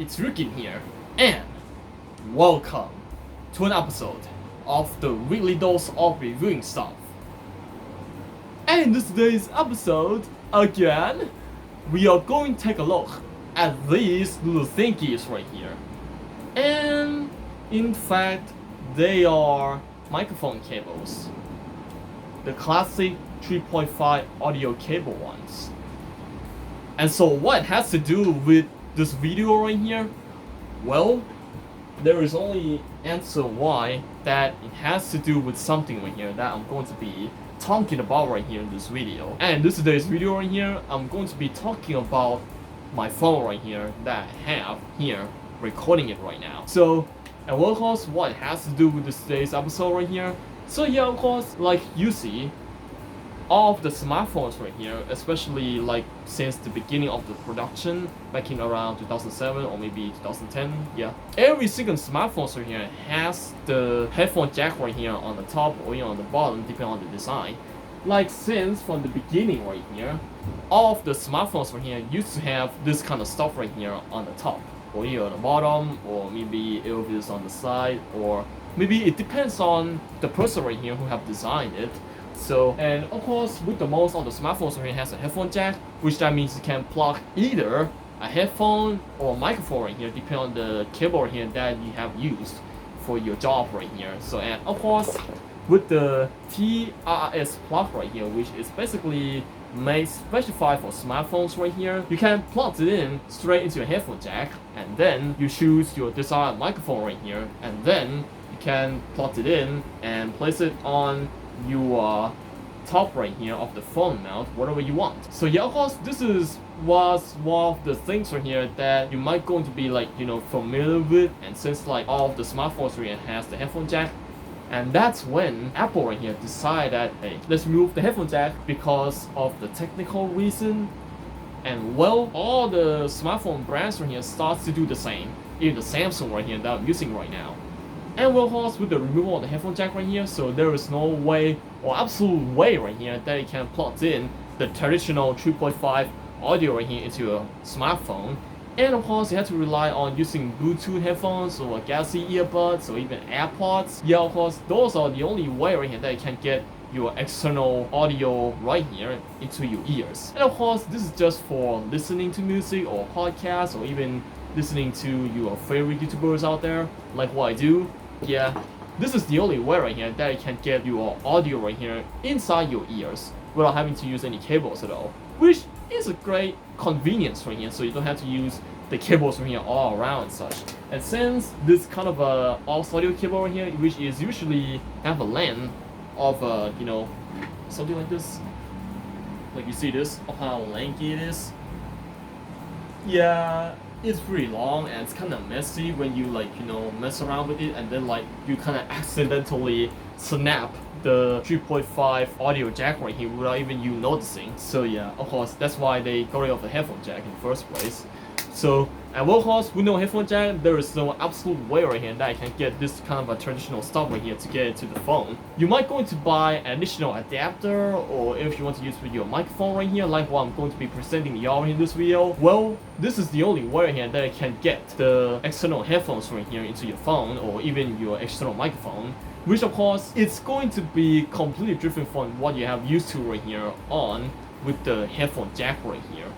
it's Ryukin here, and welcome to an episode of the weekly dose of reviewing stuff. And in today's episode, again, we are going to take a look at these little thingies right here. And in fact, they are microphone cables. The classic 3.5 audio cable ones. And so what it has to do with this video right here? Well, there is only answer why that it has to do with something right here that I'm going to be talking about right here in this video. And this today's video right here, I'm going to be talking about my phone right here that I have here recording it right now. So, and well, of course, what it has to do with today's episode right here. So yeah, of course, like you see, all of the smartphones right here, especially like since the beginning of the production back in around 2007 or maybe 2010, yeah, every single smartphone right here has the headphone jack right here on the top or even on the bottom depending on the design. Like since from the beginning right here, all of the smartphones right here used to have this kind of stuff right here on the top or either on the bottom, or maybe it will be on the side, or maybe it depends on the person right here who have designed it. So, and of course, with the most of the smartphones right here has a headphone jack, which that means you can plug either a headphone or a microphone right here, depending on the cable right here that you have used for your job right here. So, and of course, with the TRS plug right here, which is basically made specified for smartphones right here, you can plug it in straight into your headphone jack, and then you choose your desired microphone right here, and then you can plug it in and place it on your top right here of the phone mount, whatever you want. So yeah, of course, this was one of the things right here that you might going to be like, you know, familiar with. And since like all of the smartphones right here has the headphone jack, and that's when Apple right here decided that, hey, let's remove the headphone jack because of the technical reason. And well, all the smartphone brands right here starts to do the same. Even the Samsung right here that I'm using right now. And well, of course, with the removal of the headphone jack right here, so there is no way or absolute way right here that you can plug in the traditional 3.5 audio right here into a smartphone. And of course, you have to rely on using Bluetooth headphones or Galaxy earbuds or even AirPods. Yeah, of course, those are the only way right here that you can get your external audio right here into your ears. And of course, this is just for listening to music or podcasts or even listening to your favorite YouTubers out there, like what I do. Yeah, this is the only way right here that you can get your audio right here inside your ears without having to use any cables at all, which is a great convenience right here, so you don't have to use the cables from here all around and such. And since this kind of a aux audio cable right here, which is usually have a length of you know, something like this, like you see this, of how lanky it is. Yeah, it's pretty long and it's kind of messy when you like, you know, mess around with it and then like you kind of accidentally snap the 3.5 audio jack right here without even you noticing. So yeah, of course, that's why they got rid of the headphone jack in the first place. So, and well, of course, with no headphone jack, there is no absolute way right here that I can get this kind of a traditional stuff right here to get it to the phone. You might going to buy an additional adapter, or if you want to use with your microphone right here, like what I'm going to be presenting y'all in this video, well, this is the only way right here that I can get the external headphones right here into your phone, or even your external microphone. Which of course, it's going to be completely different from what you have used to right here on with the headphone jack right here.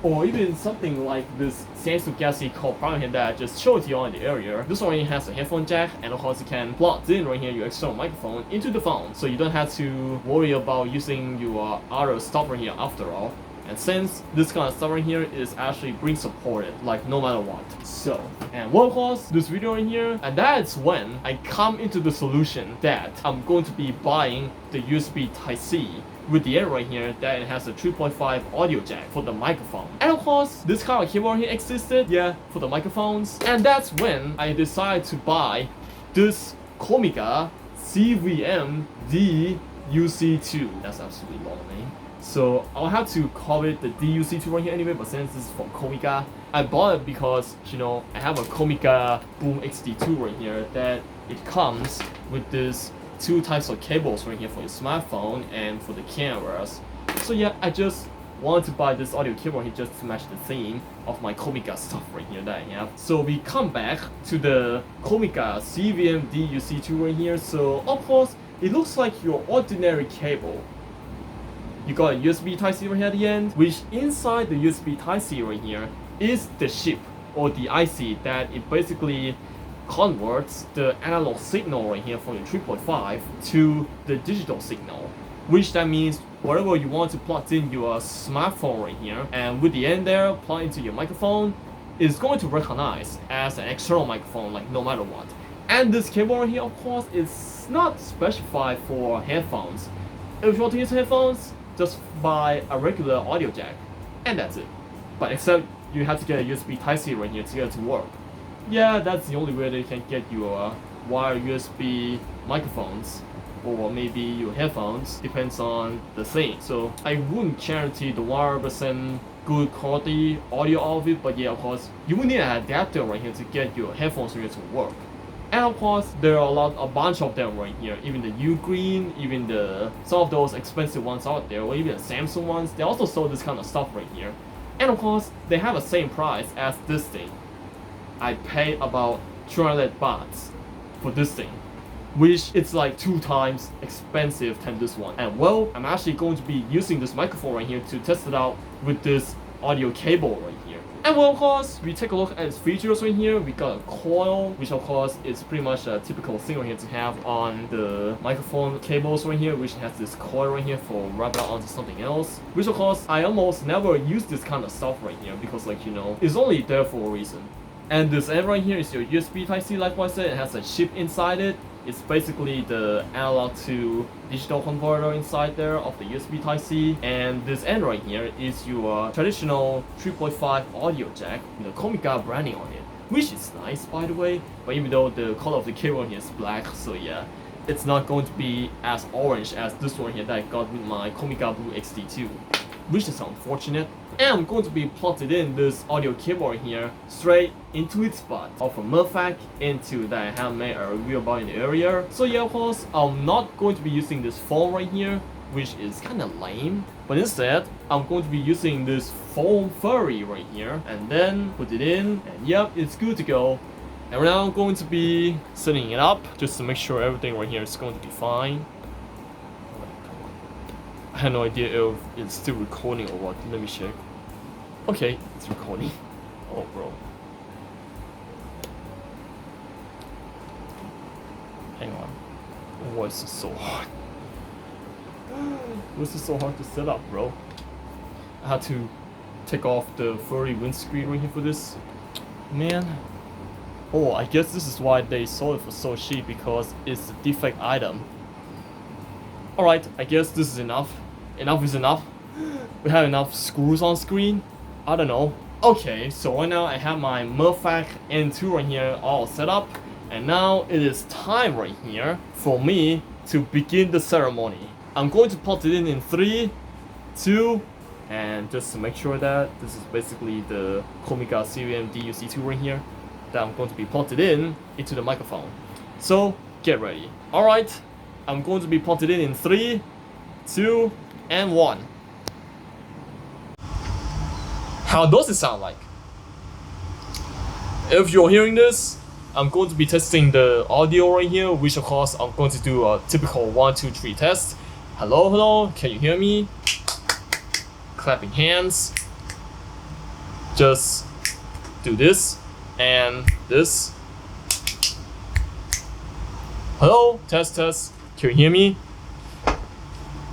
Or even something like this Samsung Galaxy called Prime here that I just showed you on the area. This one has a headphone jack, and of course you can plug in right here your external microphone into the phone, so you don't have to worry about using your other stuff right here after all. And since this kind of stuff right here is actually being supported, like no matter what. So, and well, of course, this video right here, and that's when I come into the solution that I'm going to be buying the USB Type-C with the end right here that it has a 3.5 audio jack for the microphone. And of course, this kind of keyboard here existed, yeah, for the microphones. And that's when I decided to buy this Comica CVM-D-UC II. That's absolutely long name. So I'll have to call it the D-UC II right here anyway, but since this is from Comica, I bought it because, you know, I have a Comica Boom XD2 right here that it comes with this two types of cables right here for your smartphone and for the cameras. So yeah, I just want to buy this audio keyboard here just to match the theme of my Comica stuff right here that I have. So we come back to the Comica CVM-D-UC II right here. So of course, it looks like your ordinary cable. You got a USB Type-C right here at the end, which inside the USB Type-C right here is the chip or the IC that it basically converts the analog signal right here from your 3.5 to the digital signal, which that means whatever you want to plug in your smartphone right here, and with the end there, plug into your microphone, is going to recognize as an external microphone, like no matter what. And this cable right here, of course, is not specified for headphones. If you want to use headphones, just buy a regular audio jack, and that's it. But except you have to get a USB Type-C right here to get it to work. Yeah, that's the only way that you can get your wired USB microphones, or maybe your headphones, depends on the thing. So I wouldn't guarantee the 100% good quality audio out of it, but yeah, of course, you will need an adapter right here to get your headphones right here to work. And of course, there are a bunch of them right here, even the Ryukin, even some of those expensive ones out there, or even the Samsung ones, they also sell this kind of stuff right here. And of course, they have the same price as this thing. I paid about 200 bahts for this thing, which it's like 2 times expensive than this one. And well, I'm actually going to be using this microphone right here to test it out with this audio cable right here. And well, of course, we take a look at its features right here. We got a coil, which of course is pretty much a typical thing right here to have on the microphone cables right here, which has this coil right here for wrapping onto something else. Which of course, I almost never use this kind of stuff right here because, like, you know, it's only there for a reason. And this end right here is your USB Type-C, like I said. It has a chip inside it. It's basically the analog to digital converter inside there of the USB Type-C. And this end right here is your traditional 3.5 audio jack with the Comica branding on it, which is nice, by the way. But even though the color of the cable here is black, so yeah, it's not going to be as orange as this one here that I got with my Comica Blue XT2, which is unfortunate. And I'm going to be plotted in this audio keyboard here straight into its spot of a Murphac into that I have made a review about in the area. So yeah, of course, I'm not going to be using this foam right here, which is kind of lame. But instead, I'm going to be using this foam furry right here, and then put it in, and yep, it's good to go. And now I'm going to be setting it up just to make sure everything right here is going to be fine. I have no idea if it's still recording or what. Let me check. Okay, it's recording. Oh, bro. Hang on. Why is this so hard? Why is this so hard to set up, bro? I had to take off the furry windscreen right here for this. Man. Oh, I guess this is why they sold it for so cheap, because it's a defect item. Alright, I guess this is enough. Enough is enough. We have enough screws on screen. I don't know. Okay, so right now I have my Murphac N2 right here all set up. And now it is time right here for me to begin the ceremony. I'm going to plot it in 3, 2, and just to make sure that this is basically the Comica CVM-D-UC II right here that I'm going to be plotted in into the microphone. So get ready. Alright, I'm going to be plotted in 3, 2, and 1. How does it sound like? If you're hearing this, I'm going to be testing the audio right here, which of course I'm going to do a typical 1, 2, 3 test. Hello, hello, can you hear me? Clapping hands. Just do this and this. Hello, test, test. Can you hear me?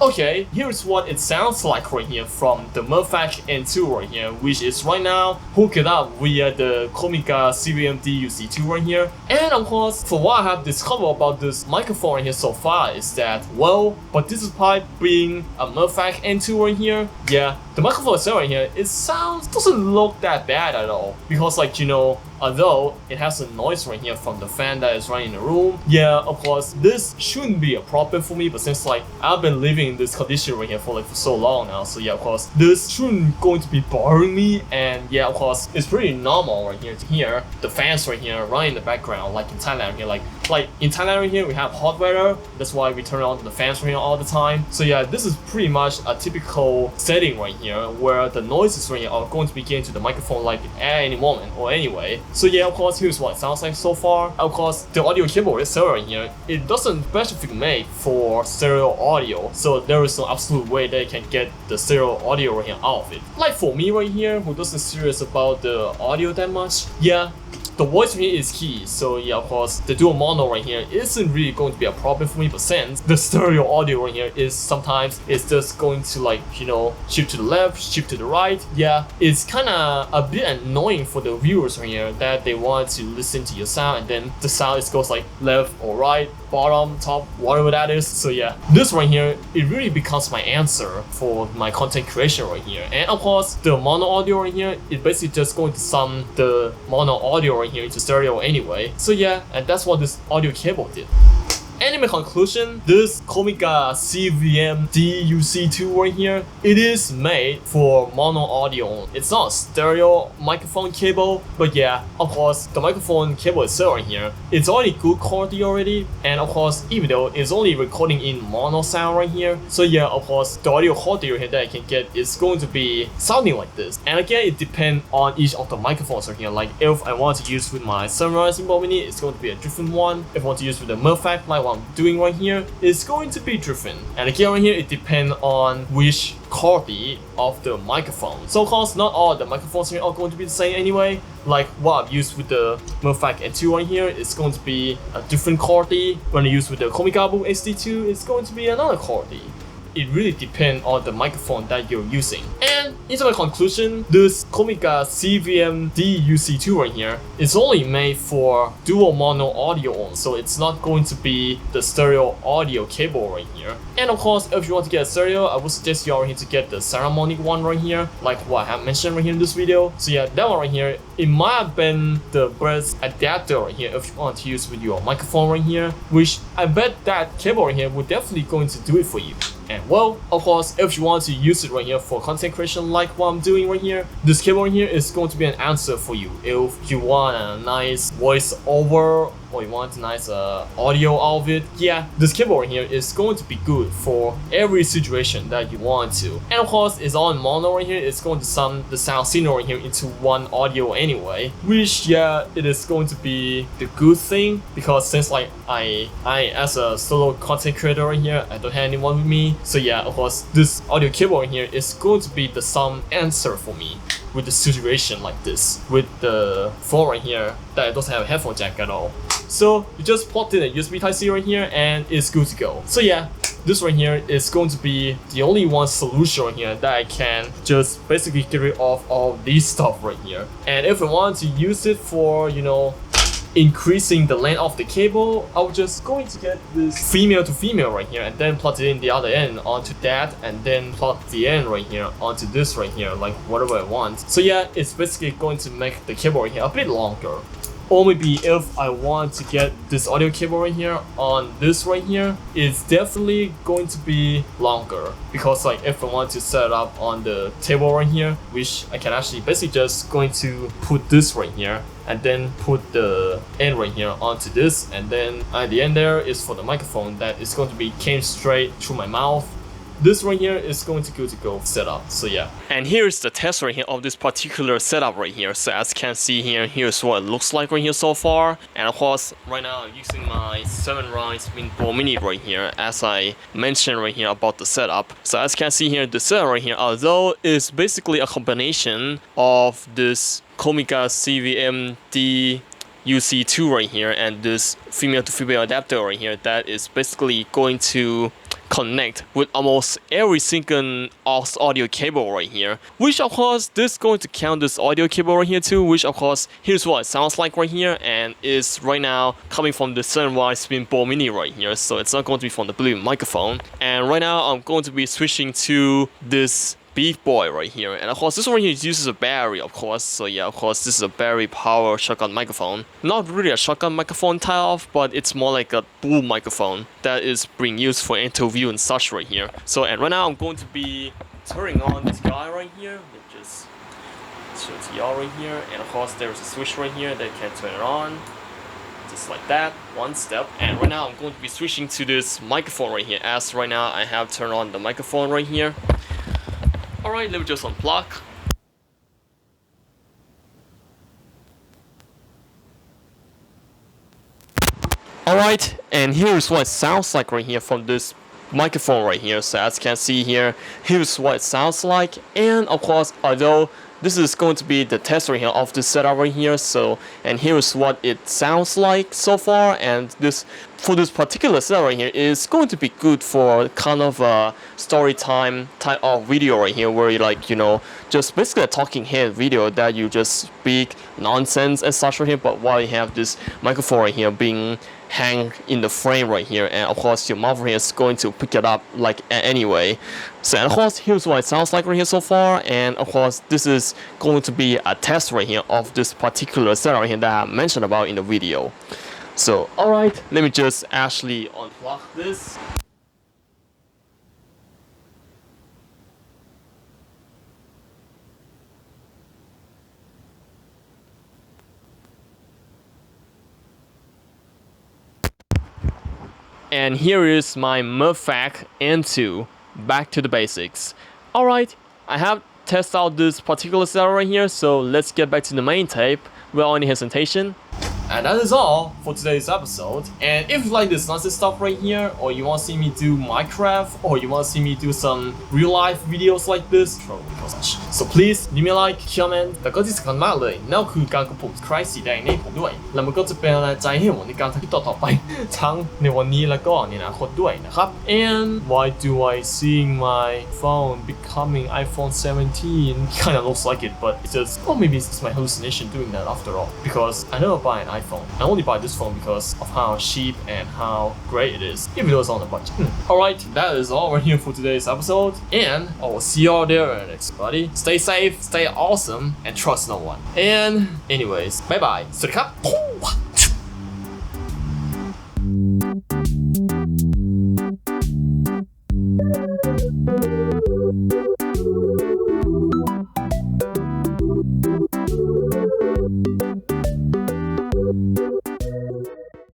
Okay, here's what it sounds like right here from the Murphac N2 right here, which is right now hooked up via the Comica CVM-D-UC II right here. And of course, for what I have discovered about this microphone right here so far is that, well, but despite being a Murphac N2 right here, yeah, the microphone itself right here, it doesn't look that bad at all. Because, like, you know, although it has a noise right here from the fan that is running in the room, yeah, of course, this shouldn't be a problem for me, but since like I've been living in this condition right here for so long now, so yeah, of course, this shouldn't going to be bothering me, and yeah, of course, it's pretty normal right here to hear the fans right here running in the background, like in Thailand here, like like in Thailand right here we have hot weather, that's why we turn on the fans right here all the time. So yeah, this is pretty much a typical setting right here where the noises right here are going to begin to the microphone like at any moment or anyway. So yeah, of course, here's what it sounds like so far. Of course, the audio cable itself right here, it doesn't specifically make for stereo audio, so there is no absolute way they can get the stereo audio right here out of it. Like for me right here, who doesn't serious about the audio that much, yeah, the voice right here is key, so yeah, of course, the dual mono right here isn't really going to be a problem for me, but since the stereo audio right here is sometimes it's just going to like, you know, shift to the left, shift to the right, yeah, it's kinda a bit annoying for the viewers right here that they want to listen to your sound and then the sound goes like left or right, bottom, top, whatever that is. So yeah, this right here, it really becomes my answer for my content creation right here. And of course, the mono audio right here, it basically just going to sum the mono audio right here into stereo anyway. So yeah, and that's what this audio cable did. And in my conclusion, this Comica CVM-D-UC II right here, it is made for mono audio. It's not a stereo microphone cable, but yeah, of course, the microphone cable itself right here, it's already good quality already. And of course, even though it's only recording in mono sound right here, so yeah, of course, the audio quality right here that I can get is going to be sounding like this. And again, it depends on each of the microphones right here. Like if I want to use with my Sunrise Symbol Mini, it's going to be a different one. If I want to use with the Merfact, like I'm doing right here, is going to be different. And again right here, it depends on which quality of the microphone. So of course, not all the microphones here are going to be the same anyway. Like what I've used with the Merfact N2 right here, it's going to be a different quality. When I use with the Comica SD2, it's going to be another quality. It really depends on the microphone that you're using. And into my conclusion, this Comica CVM-D-UC II right here is only made for dual mono audio, so it's not going to be the stereo audio cable right here. And of course, if you want to get a stereo, I would suggest you already to get the ceramic one right here, like what I have mentioned right here in this video. So yeah, that one right here, it might have been the best adapter right here if you want to use with your microphone right here, which I bet that cable right here would definitely going to do it for you. And well, of course, if you want to use it right here for content creation like what I'm doing right here, this cable right here is going to be an answer for you. If you want a nice voice over or you want a nice audio out of it, yeah, this cable right here is going to be good for every situation that you want to. And of course, it's all in mono right here. It's going to sum the sound signal right here into one audio anyway, which yeah, it is going to be the good thing, because since like I as a solo content creator right here, I don't have anyone with me. So yeah, of course, this audio cable right here is going to be the some answer for me with the situation like this, with the phone right here that doesn't have a headphone jack at all. So you just plug in a USB Type-C right here and it's good to go. So yeah, this right here is going to be the only one solution right here that I can just basically get rid of all these stuff right here. And if I want to use it for, you know, increasing the length of the cable, I'm just going to get this female to female right here and then plug it in the other end onto that, and then plug the end right here onto this right here, like whatever I want. So yeah, it's basically going to make the cable right here a bit longer. Or maybe if I want to get this audio cable right here on this right here, it's definitely going to be longer, because like if I want to set it up on the table right here, which I can actually basically just going to put this right here and then put the end right here onto this, and then at the end there is for the microphone that is going to be came straight through my mouth. This right here is going to go set up. So yeah, and here's the test right here of this particular setup right here. So as you can see here, here's what it looks like right here so far. And of course, right now I'm using my Sunrise Symbol Mini right here, as I mentioned right here about the setup. So as you can see here, the setup right here, although is basically a combination of this Comica CVM-D-UC II right here and this female to female adapter right here, that is basically going to connect with almost every single aux audio cable right here, which of course this is going to count this audio cable right here too, which of course here's what it sounds like right here, and is right now coming from the Sunrise Symbol Mini right here, so it's not going to be from the Bluebird microphone. And right now I'm going to be switching to this Beef Boy right here, and of course this one right here uses a battery, of course. So yeah, of course this is a battery power shotgun microphone. Not really a shotgun microphone type of, but it's more like a boom microphone that is being used for interview and such right here. So and right now I'm going to be turning on this guy right here. It just shows y'all right here, and of course there's a switch right here that can turn it on. just like that, one step. And right now I'm going to be switching to this microphone right here, as right now I have turned on the microphone right here. Alright, let me just unplug. Alright, and here's what it sounds like right here from this microphone right here. So as you can see here, here's what it sounds like. And of course, although this is going to be the test right here of this setup right here, so and here's what it sounds like so far. And this for this particular setup right here is going to be good for kind of a story time type of video right here, where you like, you know, just basically a talking head video that you just speak nonsense and such right here, but while you have this microphone right here being hang in the frame right here, and of course your mouth right here is going to pick it up like anyway. So and of course here's what it sounds like right here so far, and of course this is going to be a test right here of this particular setup right here that I mentioned about in the video. So alright, let me just actually unplug this. And here is my Murphac N2, back to the basics. Alright, I have tested out this particular setup right here, so let's get back to the main tape without any hesitation. And that is all for today's episode. And if you like this nonsense stuff right here, or you want to see me do Minecraft, or you want to see me do some real life videos like this, so please leave me a like, comment แต่ก็ที่สำคัญมากเลยนั่นคือการกดปุ่ม subscribe สีแดงให้ผมด้วยแล้วมันก็จะเป็นกำลังใจให้ผมในการทำคลิปต่อๆไปทั้งในวันนี้แล้วก็ในอนาคตด้วยนะครับ And why do I see my phone becoming iPhone 17? Kind of looks like it, but it's just, well, maybe it's my hallucination doing that after all, because I never buy an iPhone. I only buy this phone because of how cheap and how great it is, even though it's on a budget. Alright, that is all right here for today's episode, and I will see you all there in the next buddy. Stay safe, stay awesome, and trust no one. And anyways, bye bye. สวัสดีครับ